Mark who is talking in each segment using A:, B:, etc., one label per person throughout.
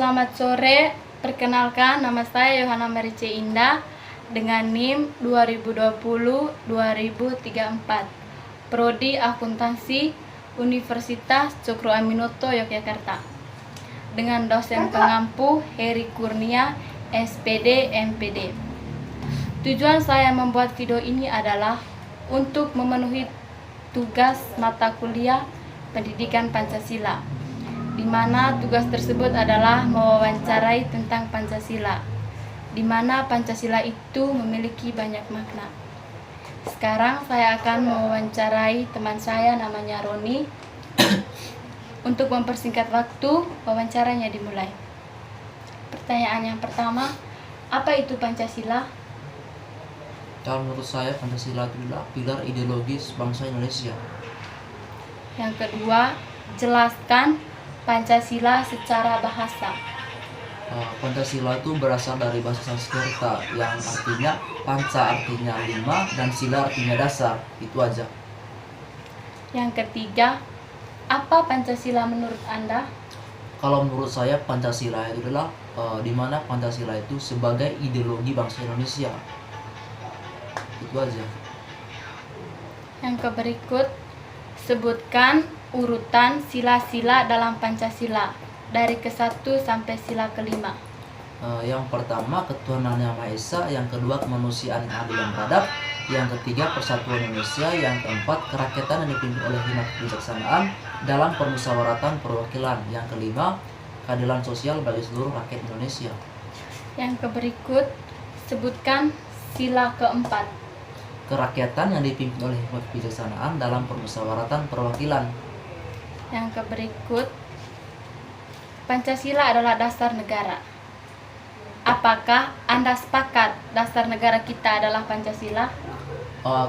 A: Selamat sore, perkenalkan nama saya Yohana Marice Indah dengan NIM 2020-2034 Prodi Akuntansi Universitas Cokro Aminoto Yogyakarta dengan dosen pengampu Heri Kurnia SPD MPD. Tujuan saya membuat video ini adalah untuk memenuhi tugas mata kuliah Pendidikan Pancasila, di mana tugas tersebut adalah mewawancarai tentang Pancasila, di mana Pancasila itu memiliki banyak makna. Sekarang saya akan mewawancarai teman saya namanya Roni. Untuk mempersingkat waktu, wawancaranya dimulai. Pertanyaan yang pertama, apa itu Pancasila?
B: Kalau menurut saya Pancasila itu adalah pilar ideologis bangsa Indonesia.
A: Yang kedua, jelaskan Pancasila secara bahasa.
B: Pancasila itu berasal dari bahasa Sanskerta yang artinya panca artinya 5 dan sila artinya dasar. Itu aja.
A: Yang ketiga, apa Pancasila menurut Anda?
B: Kalau menurut saya Pancasila itu adalah di mana Pancasila itu sebagai ideologi bangsa Indonesia. Itu aja.
A: Yang berikut, sebutkan urutan sila-sila dalam Pancasila dari ke-1 sampai sila ke-5.
B: Yang pertama ketuhanan yang Maha Esa, yang kedua kemanusiaan yang adil dan beradab, yang ketiga persatuan Indonesia, yang keempat kerakyatan yang dipimpin oleh hikmat kebijaksanaan dalam permusyawaratan perwakilan, yang kelima keadilan sosial bagi seluruh rakyat Indonesia.
A: Yang berikut, sebutkan sila keempat.
B: Kerakyatan yang dipimpin oleh hikmat kebijaksanaan dalam permusyawaratan perwakilan.
A: Yang berikut, Pancasila adalah dasar negara. Apakah Anda sepakat dasar negara kita adalah Pancasila?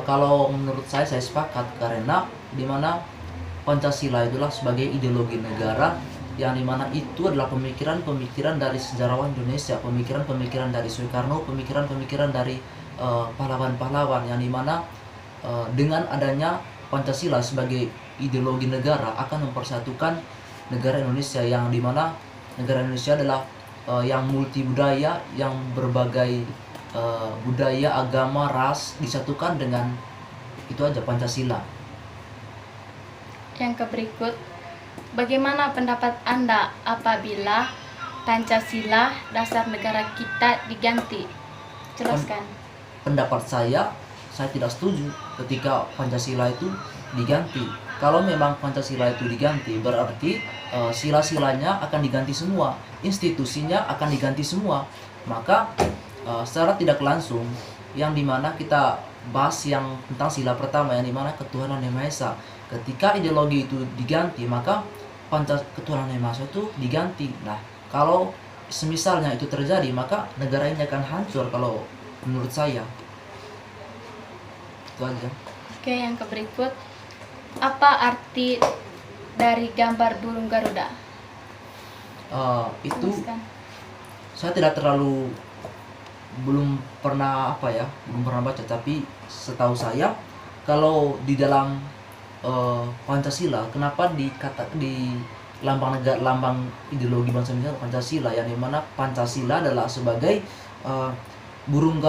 B: Kalau menurut saya sepakat, karena dimana Pancasila itulah sebagai ideologi negara yang dimana itu adalah pemikiran-pemikiran dari sejarawan Indonesia, pemikiran-pemikiran dari Soekarno, pemikiran-pemikiran dari pahlawan-pahlawan yang dimana dengan adanya Pancasila sebagai ideologi negara akan mempersatukan negara Indonesia, yang dimana negara Indonesia adalah yang multi budaya, yang berbagai budaya, agama, ras disatukan dengan itu aja Pancasila.
A: Yang berikut, bagaimana pendapat Anda apabila Pancasila dasar negara kita diganti? Jelaskan.
B: Pendapat saya tidak setuju ketika Pancasila itu diganti. Kalau memang Pancasila itu diganti, berarti sila-silanya akan diganti semua, institusinya akan diganti semua. Maka secara tidak langsung, yang dimana kita bahas yang tentang sila pertama, yang dimana ketuhanan yang Maha Esa, ketika ideologi itu diganti, maka ketuhanan yang Maha Esa itu diganti. Nah, kalau semisalnya itu terjadi, maka negara ini akan hancur kalau menurut saya. Itu aja.
A: Oke, yang berikut, apa arti dari gambar burung Garuda?
B: Itu
A: Jelaskan.
B: saya belum pernah baca, tapi setahu saya kalau di dalam Pancasila, kenapa di lambang ideologi bangsa Indonesia Pancasila, yang dimana Pancasila adalah sebagai burung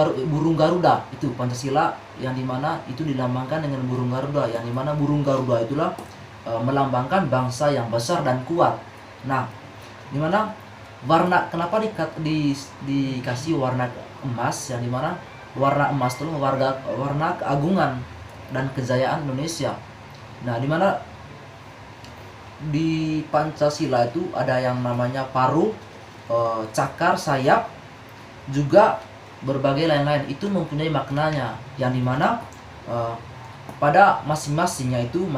B: Garuda, itu Pancasila yang dimana itu dilambangkan dengan burung Garuda, yang dimana burung Garuda itulah melambangkan bangsa yang besar dan kuat. Nah, dimana kenapa dikasih warna emas, yang dimana warna emas itu warna keagungan dan kejayaan Indonesia. Nah, dimana di Pancasila itu ada yang namanya paru, cakar, sayap, juga berbagai lain-lain, itu mempunyai maknanya, yang dimana pada masing-masingnya itu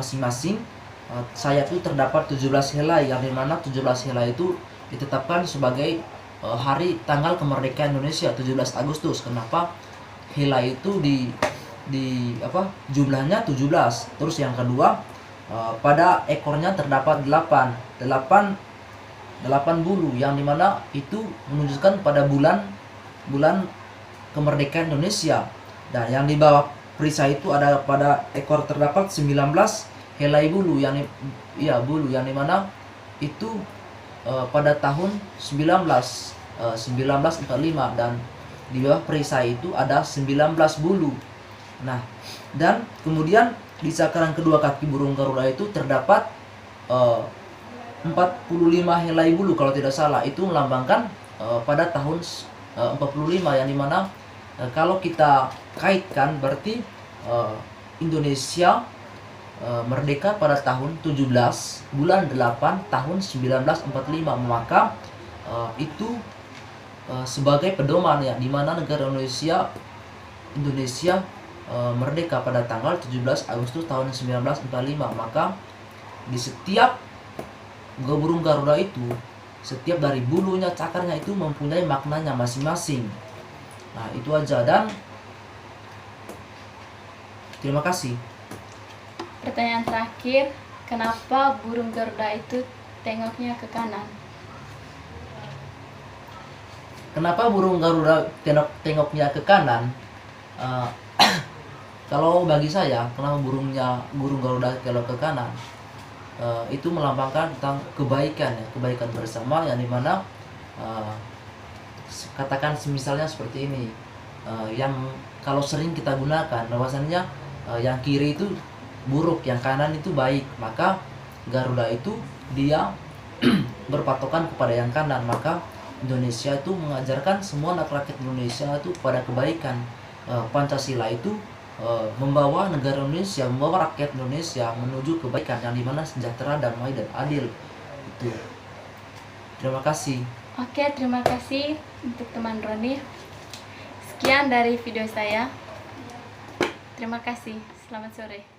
B: sayap itu terdapat 17 helai, yang dimana 17 helai itu ditetapkan sebagai tanggal kemerdekaan Indonesia 17 Agustus. Kenapa helai itu jumlahnya 17. Terus yang kedua, pada ekornya terdapat 8 bulu, yang dimana itu menunjukkan pada bulan kemerdekaan Indonesia. Dan yang di bawah perisai itu ada pada ekor terdapat 19 helai bulu, yang dimana itu pada tahun 1945 dan di bawah perisai itu ada 19 bulu. Nah, dan kemudian di cakram kedua kaki burung Garuda itu terdapat 45 helai bulu kalau tidak salah. Itu melambangkan pada tahun 45, yang dimana kalau kita kaitkan berarti Indonesia merdeka pada tahun 17 bulan 8 tahun 1945. Maka itu sebagai pedoman ya, di mana negara Indonesia merdeka pada tanggal 17 Agustus tahun 1945. Maka di setiap burung Garuda itu, setiap dari bulunya, cakarnya itu mempunyai maknanya masing-masing. Nah, itu aja, dan terima kasih.
A: Pertanyaan terakhir, kenapa burung Garuda itu tengoknya ke kanan?
B: Kenapa burung Garuda tengoknya ke kanan? Kalau bagi saya, kenapa burung Garuda tengok ke kanan? Itu melambangkan tentang kebaikan ya, kebaikan bersama, yang dimana katakan misalnya seperti ini, yang kalau sering kita gunakan bahwasannya yang kiri itu buruk, yang kanan itu baik. Maka Garuda itu dia berpatokan kepada yang kanan. Maka Indonesia itu mengajarkan semua anak rakyat Indonesia itu pada kebaikan. Pancasila itu membawa negara Indonesia, membawa rakyat Indonesia menuju kebaikan, yang dimana sejahtera, damai, dan adil. Itu. Terima kasih.
A: Oke, terima kasih untuk teman Roni. Sekian dari video saya. Terima kasih. Selamat sore.